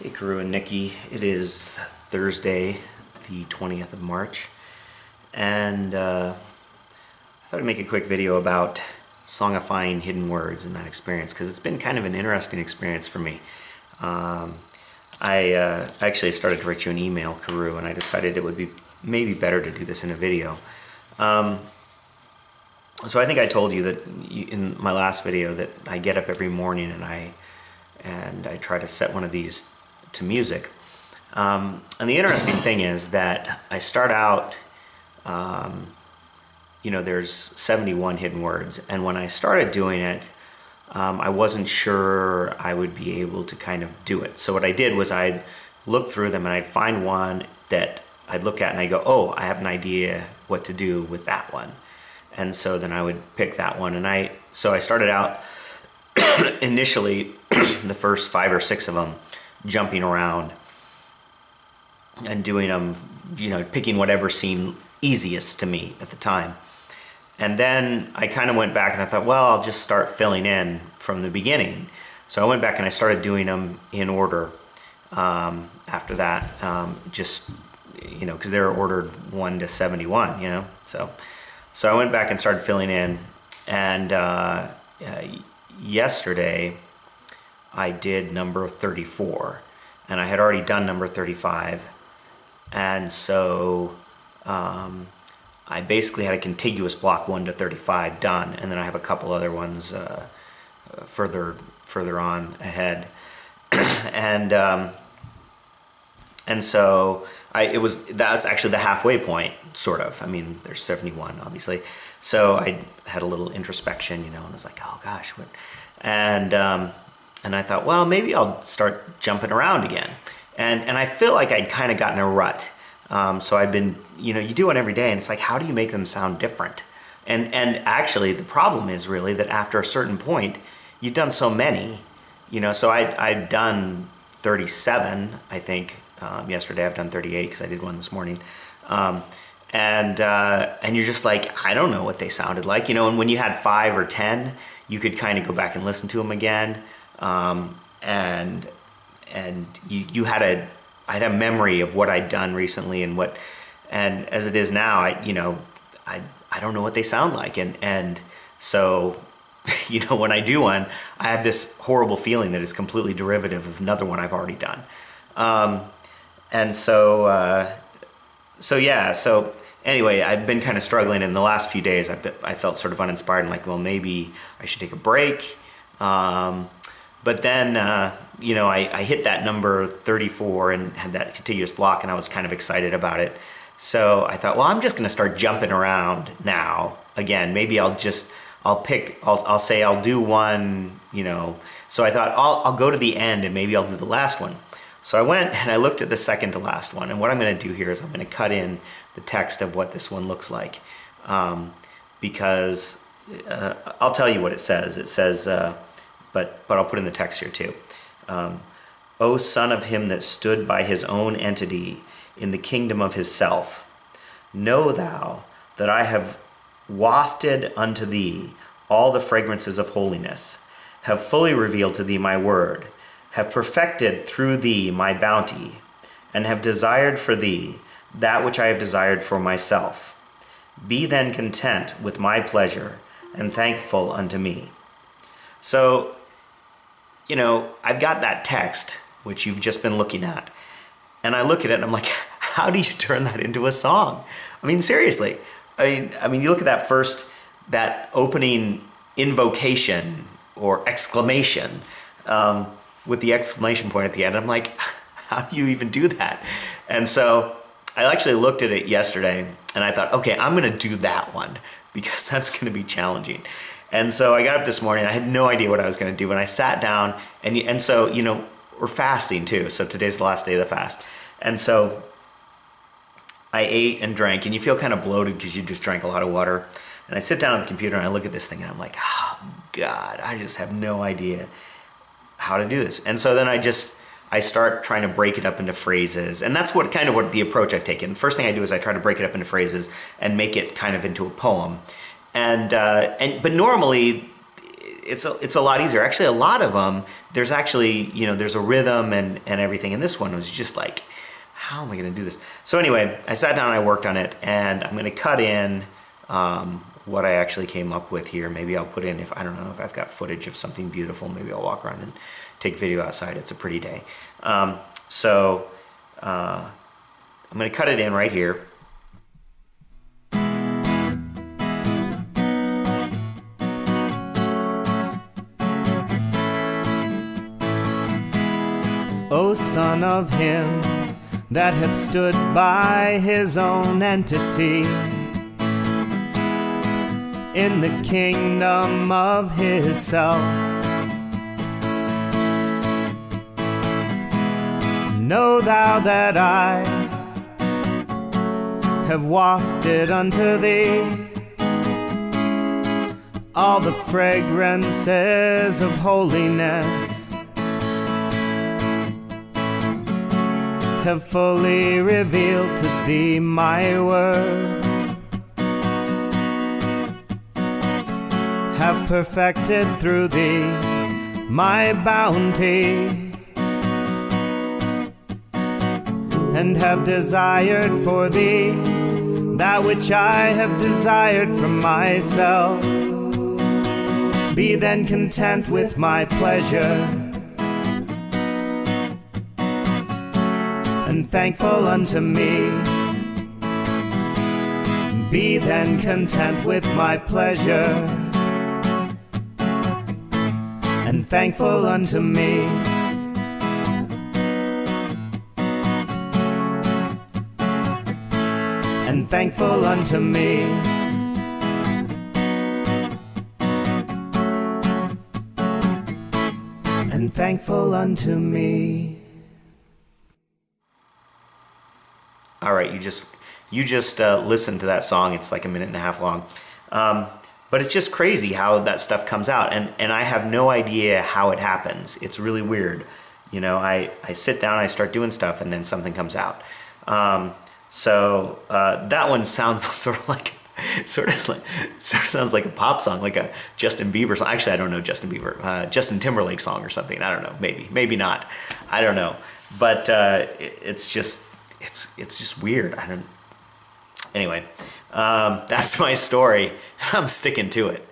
Hey, Karu and Nikki. It is Thursday, the 20th of March, and I thought I'd make a quick video about songifying hidden words and that experience, because it's been kind of an interesting experience for me. I actually started to write you an email, Karu, and I decided it would be maybe better to do this in a video. So I think I told you that in my last video that I get up every morning and I try to set one of these to music. And the interesting thing is that I start out, there's 71 hidden words, and when I started doing it, I wasn't sure I would be able to kind of do it. So what I did was I'd look through them and I'd find one that I'd look at and I'd go, oh, I have an idea what to do with that one. And so then I would pick that one. And so I started out initially, the first 5 or 6 of them, jumping around and doing them, picking whatever seemed easiest to me at the time. And then I kind of went back and I thought, well, I'll just start filling in from the beginning. So I went back and I started doing them in order after that, because they're ordered 1 to 71, So I went back and started filling in, and yesterday I did number 34, and I had already done number 35, and so I basically had a contiguous block 1 to 35 done, and then I have a couple other ones further on ahead, and so that's actually the halfway point, sort of. I mean, there's 71, obviously. So I had a little introspection, and I was like, oh gosh, what? And I thought, well, maybe I'll start jumping around again. And I feel like I'd kind of gotten a rut. So I'd been, you do one every day, and it's like, how do you make them sound different? And actually, the problem is really that after a certain point, you've done so many, so I've done 37, I think. Yesterday I've done 38 because I did one this morning. And you're just like, I don't know what they sounded like, and when you had 5 or 10, you could kind of go back and listen to them again. And you had I had a memory of what I'd done recently and as it is now, I don't know what they sound like. And so, when I do one, I have this horrible feeling that it's completely derivative of another one I've already done. So anyway, I've been kind of struggling in the last few days. I felt sort of uninspired and like, well, maybe I should take a break. But then, I hit that number 34 and had that contiguous block, and I was kind of excited about it. So I thought, well, I'm just going to start jumping around now again. Maybe I'll say I'll do one, So I thought I'll go to the end and maybe I'll do the last one. So I went and I looked at the second to last one, and what I'm going to do here is I'm going to cut in the text of what this one looks like, because I'll tell you what it says. It says, but I'll put in the text here too. O son of him that stood by his own entity in the kingdom of his self, know thou that I have wafted unto thee all the fragrances of holiness, have fully revealed to thee my word, have perfected through thee my bounty, and have desired for thee that which I have desired for myself. Be then content with my pleasure, and thankful unto me. So, I've got that text, which you've just been looking at, and I look at it and I'm like, how do you turn that into a song? I mean, seriously. I mean, you look at that opening invocation or exclamation, with the exclamation point at the end. I'm like, how do you even do that? And so I actually looked at it yesterday and I thought, okay, I'm going to do that one because that's going to be challenging. And so I got up this morning, I had no idea what I was going to do, and I sat down and so, we're fasting too. So today's the last day of the fast. And so I ate and drank, and you feel kind of bloated because you just drank a lot of water. And I sit down on the computer and I look at this thing and I'm like, oh God, I just have no idea how to do this. And so then I start trying to break it up into phrases, and that's what the approach I've taken. First thing I do is I try to break it up into phrases and make it kind of into a poem. But normally it's a lot easier. Actually, a lot of them, there's actually, there's a rhythm and everything. And this one was just like, how am I going to do this? So anyway, I sat down and I worked on it, and I'm going to cut in what I actually came up with here. Maybe I'll put in, if I don't know if I've got footage of something beautiful, maybe I'll walk around and take video outside. It's a pretty day. So I'm going to cut it in right here. O Son of him that hath stood by his own entity in the kingdom of his self, know thou that I have wafted unto thee all the fragrances of holiness, have fully revealed to thee my word, have perfected through thee my bounty, and have desired for thee that which I have desired from myself. Be then content with my pleasure, and thankful unto me. Be then content with my pleasure, and thankful unto me. And thankful unto me. And thankful unto me. All right, you just listen to that song. It's like a minute and a half long, but it's just crazy how that stuff comes out, and I have no idea how it happens. It's really weird, I sit down, I start doing stuff, and then something comes out. So that one sounds sort of sounds like a pop song, like a Justin Bieber song. Actually, I don't know Justin Bieber, Justin Timberlake song or something. I don't know, maybe not. I don't know, but it's just weird. Anyway, that's my story. I'm sticking to it.